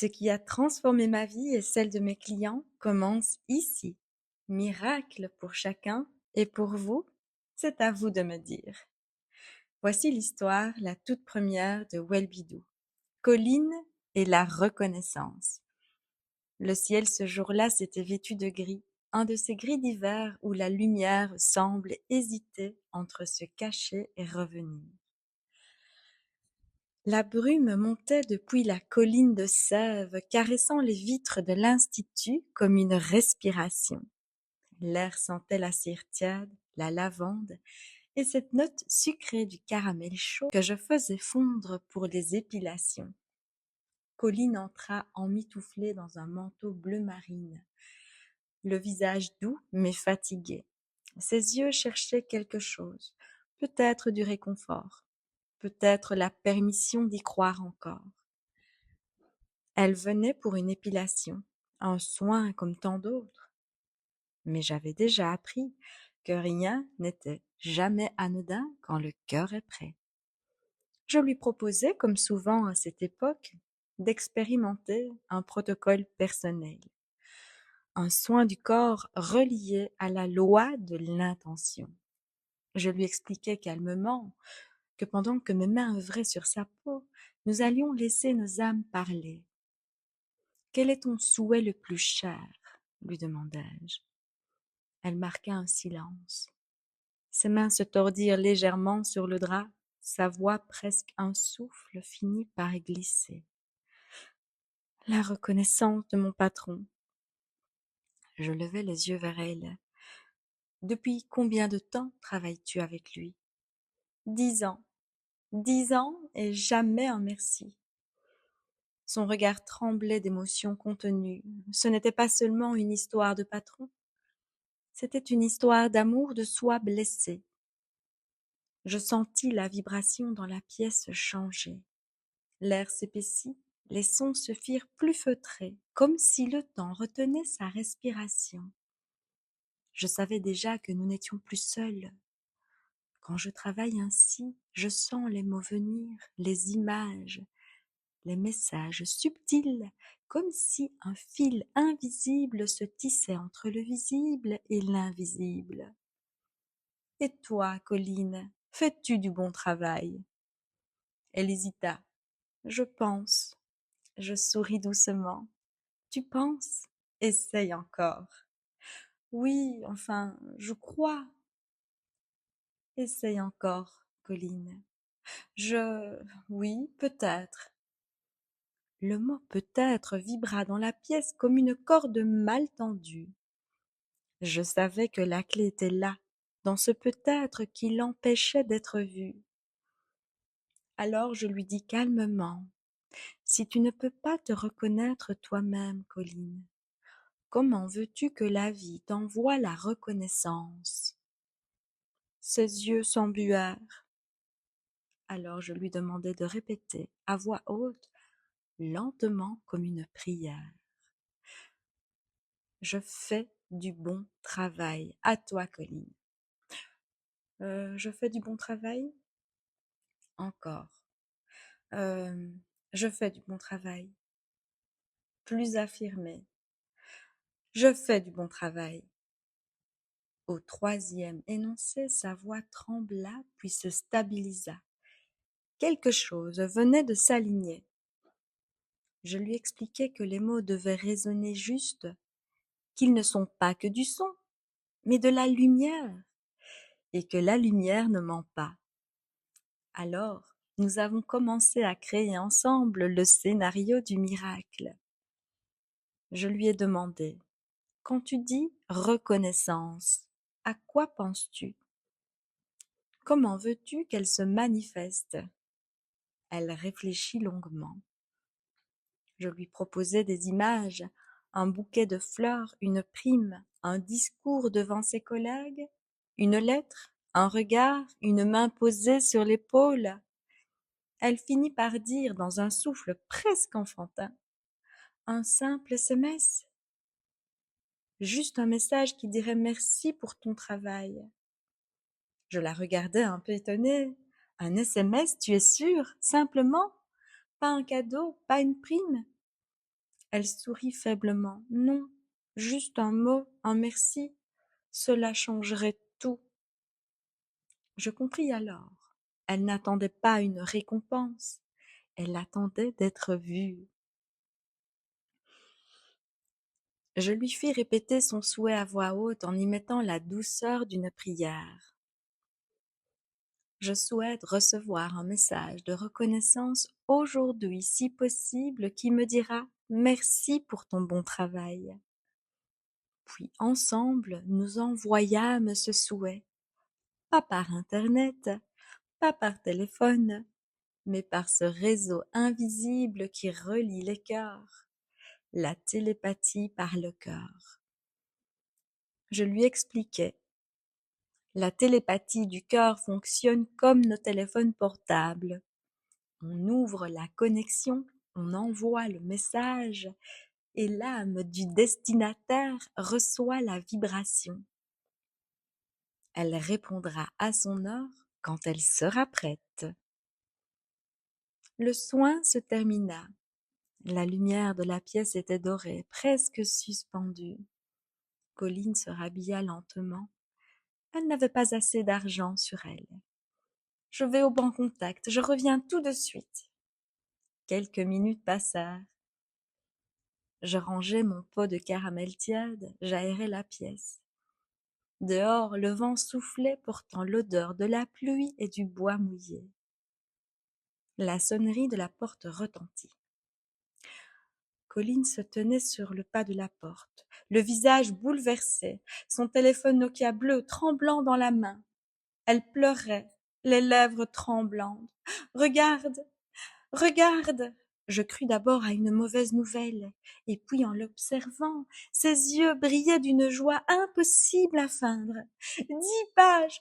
Ce qui a transformé ma vie et celle de mes clients commence ici. Miracle pour chacun et pour vous, c'est à vous de me dire. Voici l'histoire, la toute première de Welbidou. Colline et la reconnaissance. Le ciel ce jour-là s'était vêtu de gris, un de ces gris d'hiver où la lumière semble hésiter entre se cacher et revenir. La brume montait depuis la colline de sève, caressant les vitres de l'institut comme une respiration. L'air sentait la cire tiède, la lavande et cette note sucrée du caramel chaud que je faisais fondre pour les épilations. Colline entra emmitouflée dans un manteau bleu marine, le visage doux mais fatigué. Ses yeux cherchaient quelque chose, peut-être du réconfort, peut-être la permission d'y croire encore. Elle venait pour une épilation, un soin comme tant d'autres. Mais j'avais déjà appris que rien n'était jamais anodin quand le cœur est prêt. Je lui proposais, comme souvent à cette époque, d'expérimenter un protocole personnel, un soin du corps relié à la loi de l'intention. Je lui expliquais calmement que pendant que mes mains œuvraient sur sa peau, nous allions laisser nos âmes parler. « Quel est ton souhait le plus cher ?» lui demandai-je. Elle marqua un silence. Ses mains se tordirent légèrement sur le drap, sa voix presque un souffle finit par glisser. La reconnaissance de mon patron. Je levai les yeux vers elle. Depuis combien de temps travailles-tu avec lui? 10 ans. 10 ans et jamais un merci. Son regard tremblait d'émotions contenues. Ce n'était pas seulement une histoire de patron. C'était une histoire d'amour de soi blessé. Je sentis la vibration dans la pièce changer. L'air s'épaissit, les sons se firent plus feutrés, comme si le temps retenait sa respiration. Je savais déjà que nous n'étions plus seuls. Quand je travaille ainsi, je sens les mots venir, les images, les messages subtils, comme si un fil invisible se tissait entre le visible et l'invisible. Et toi, Colline, fais-tu du bon travail? Elle hésita. Je pense. Je souris doucement. Tu penses? Essaye encore. Oui, enfin, je crois. Essaye encore, Colline. Oui, peut-être. Le mot peut-être vibra dans la pièce comme une corde mal tendue. Je savais que la clé était là, dans ce peut-être qui l'empêchait d'être vu. Alors je lui dis calmement, si tu ne peux pas te reconnaître toi-même, Colline, comment veux-tu que la vie t'envoie la reconnaissance? Ses yeux s'embuèrent. Alors je lui demandai de répéter à voix haute, lentement comme une prière. Je fais du bon travail. À toi, Colline. Je fais du bon travail? Encore. Je fais du bon travail. Plus affirmé. Je fais du bon travail. Au troisième énoncé, sa voix trembla puis se stabilisa. Quelque chose venait de s'aligner. Je lui expliquai que les mots devaient résonner juste, qu'ils ne sont pas que du son, mais de la lumière, et que la lumière ne ment pas. Alors, nous avons commencé à créer ensemble le scénario du miracle. Je lui ai demandé, quand tu dis reconnaissance, à quoi penses-tu? Comment veux-tu qu'elle se manifeste? Elle réfléchit longuement. Je lui proposai des images, un bouquet de fleurs, une prime, un discours devant ses collègues, une lettre, un regard, une main posée sur l'épaule. Elle finit par dire dans un souffle presque enfantin, un simple SMS, juste un message qui dirait merci pour ton travail. Je la regardais un peu étonnée. Un SMS, tu es sûre? Simplement? Pas un cadeau, pas une prime? Elle sourit faiblement. Non, juste un mot, un merci. Cela changerait tout. Je compris alors. Elle n'attendait pas une récompense. Elle attendait d'être vue. Je lui fis répéter son souhait à voix haute en y mettant la douceur d'une prière. Je souhaite recevoir un message de reconnaissance aujourd'hui, si possible, qui me dira merci pour ton bon travail. Puis ensemble, nous envoyâmes ce souhait, pas par Internet, pas par téléphone, mais par ce réseau invisible qui relie les cœurs, la télépathie par le cœur. Je lui expliquai. La télépathie du cœur fonctionne comme nos téléphones portables. On ouvre la connexion, on envoie le message et l'âme du destinataire reçoit la vibration. Elle répondra à son heure quand elle sera prête. Le soin se termina. La lumière de la pièce était dorée, presque suspendue. Colline se rhabilla lentement. Elle n'avait pas assez d'argent sur elle. Je vais au banc contact, je reviens tout de suite. Quelques minutes passèrent. Je rangeais mon pot de caramel tiède, j'aérais la pièce. Dehors, le vent soufflait portant l'odeur de la pluie et du bois mouillé. La sonnerie de la porte retentit. Colline se tenait sur le pas de la porte, le visage bouleversé, son téléphone Nokia bleu tremblant dans la main. Elle pleurait, les lèvres tremblantes. « Regarde, regarde !» Je crus d'abord à une mauvaise nouvelle, et puis en l'observant, ses yeux brillaient d'une joie impossible à feindre. « 10 pages !»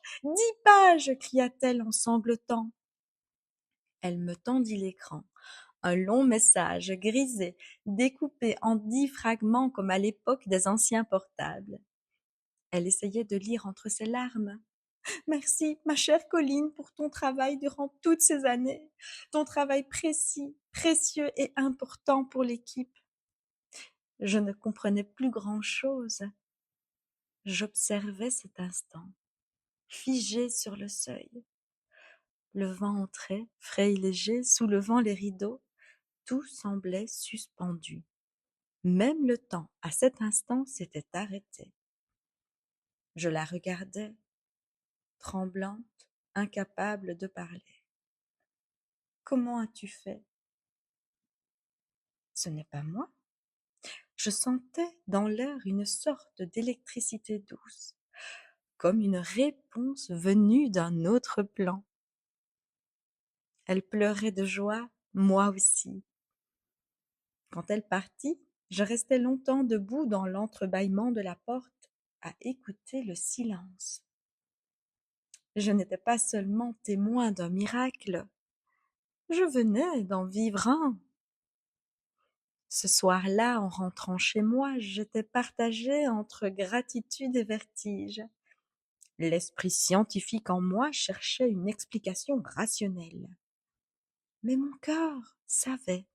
cria-t-elle en sanglotant. Elle me tendit l'écran. Un long message grisé, découpé en 10 fragments comme à l'époque des anciens portables. Elle essayait de lire entre ses larmes. « Merci, ma chère Colline, pour ton travail durant toutes ces années. Ton travail précis, précieux et important pour l'équipe. » Je ne comprenais plus grand-chose. J'observais cet instant, figé sur le seuil. Le vent entrait, frais et léger, soulevant les rideaux. Tout semblait suspendu. Même le temps, à cet instant, s'était arrêté. Je la regardais, tremblante, incapable de parler. « Comment as-tu fait ?» Ce n'est pas moi. Je sentais dans l'air une sorte d'électricité douce, comme une réponse venue d'un autre plan. Elle pleurait de joie, moi aussi. Quand elle partit, je restai longtemps debout dans l'entrebâillement de la porte, à écouter le silence. Je n'étais pas seulement témoin d'un miracle, je venais d'en vivre un. Ce soir-là, en rentrant chez moi, j'étais partagée entre gratitude et vertige. L'esprit scientifique en moi cherchait une explication rationnelle. Mais mon cœur savait.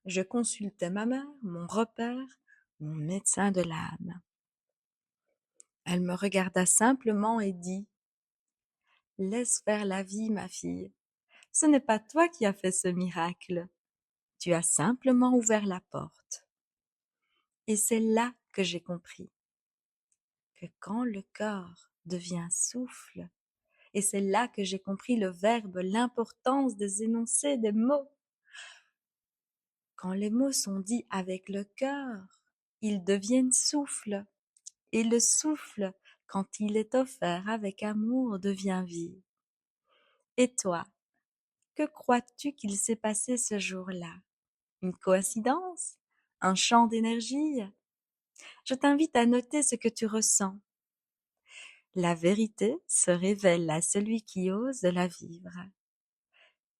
Je consultai ma mère, mon repère, mon médecin de l'âme. Elle me regarda simplement et dit « Laisse faire la vie, ma fille. Ce n'est pas toi qui as fait ce miracle. Tu as simplement ouvert la porte. » Et c'est là que j'ai compris que quand le corps devient souffle, et c'est là que j'ai compris le verbe, l'importance des énoncés, des mots. Quand les mots sont dits avec le cœur, ils deviennent souffle, et le souffle, quand il est offert avec amour, devient vie. Et toi, que crois-tu qu'il s'est passé ce jour-là? Une coïncidence? Un champ d'énergie? Je t'invite à noter ce que tu ressens. La vérité se révèle à celui qui ose la vivre.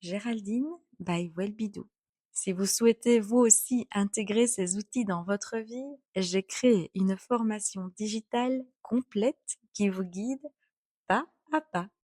Géraldine by Welbidou. Si vous souhaitez vous aussi intégrer ces outils dans votre vie, j'ai créé une formation digitale complète qui vous guide pas à pas.